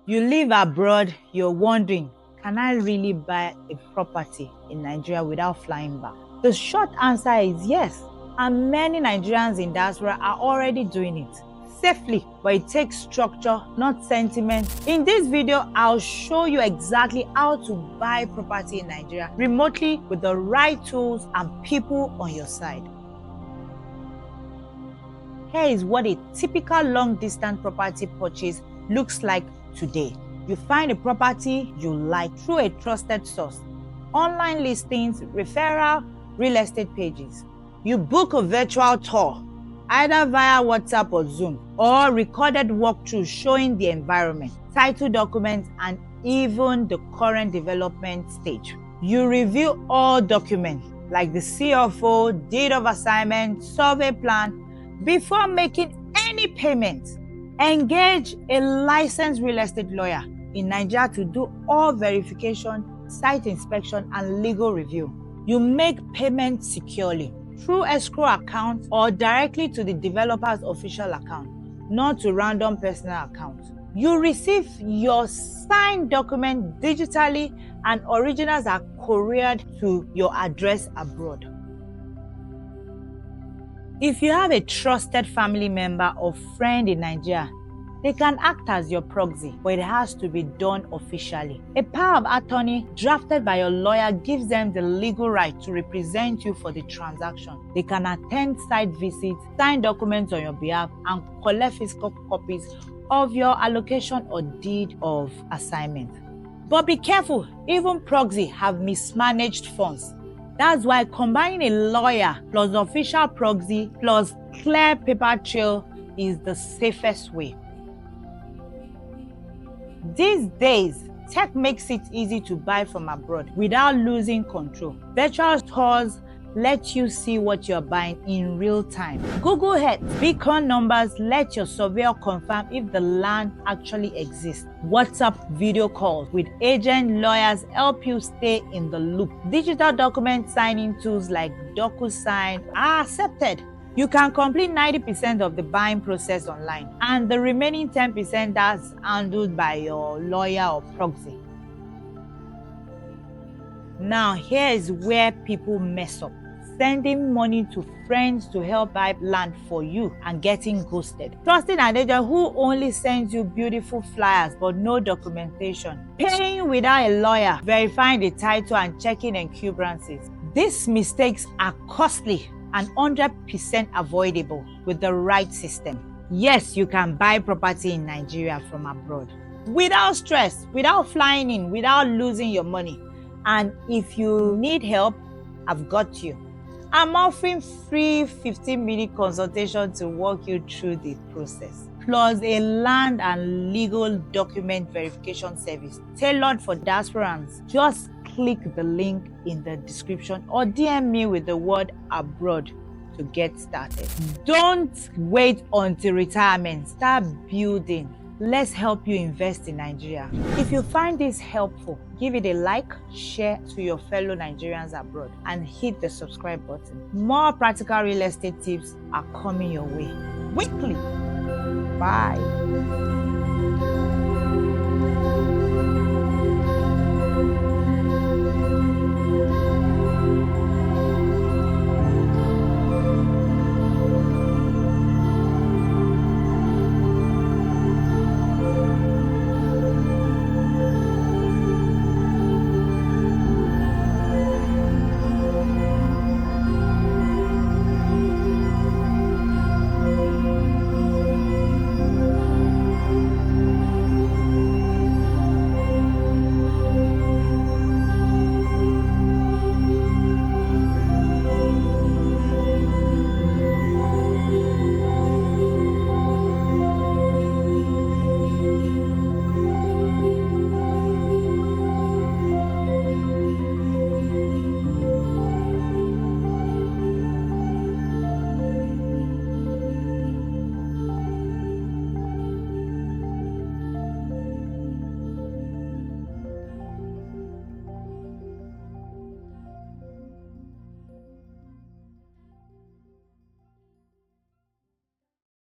You live abroad, you're wondering, can I really buy a property in Nigeria without flying back? The short answer is yes, and many Nigerians in diaspora are already doing it safely, but it takes structure, not sentiment. In this video, I'll show you exactly how to buy property in Nigeria remotely with the right tools and people on your side. Here is what a typical long-distance property purchase looks like today. You find a property you like through a trusted source, online listings, referral, real estate pages. You book a virtual tour, either via WhatsApp or Zoom, or recorded walkthrough showing the environment, title documents, and even the current development stage. You review all documents like the CFO, deed of assignment, survey plan before making any payment. Engage a licensed real estate lawyer in Nigeria to do all verification, site inspection, and legal review. You make payments securely through escrow account or directly to the developer's official account, not to random personal accounts. You receive your signed document digitally and originals are couriered to your address abroad. If you have a trusted family member or friend in Nigeria, they can act as your proxy, but it has to be done officially. A power of attorney drafted by your lawyer gives them the legal right to represent you for the transaction. They can attend site visits, sign documents on your behalf, and collect physical copies of your allocation or deed of assignment. But be careful, even proxy have mismanaged funds. That's why combining a lawyer plus official proxy plus clear paper trail is the safest way. These days, tech makes it easy to buy from abroad without losing control. Virtual tours let you see what you're buying in real time. Google Earth beacon numbers let your surveyor confirm if the land actually exists. WhatsApp video calls with agent lawyers help you stay in the loop. Digital document signing tools like DocuSign are accepted. You can complete 90% of the buying process online, and the remaining 10% that's handled by your lawyer or proxy. Now, here is where people mess up. Sending money to friends to help buy land for you and getting ghosted. Trusting an agent who only sends you beautiful flyers but no documentation. Paying without a lawyer, verifying the title and checking encumbrances. These mistakes are costly and 100% avoidable with the right system. Yes, you can buy property in Nigeria from abroad without stress, without flying in, without losing your money. And if you need help, I've got you. I'm offering free 15-minute consultation to walk you through the process, plus a land and legal document verification service tailored for diasporans. Just click the link in the description or DM me with the word abroad to get started. Don't wait until retirement. Start building. Let's help you invest in Nigeria. If you find this helpful, give it a like, share to your fellow Nigerians abroad, and hit the subscribe button. More practical real estate tips are coming your way weekly. Bye.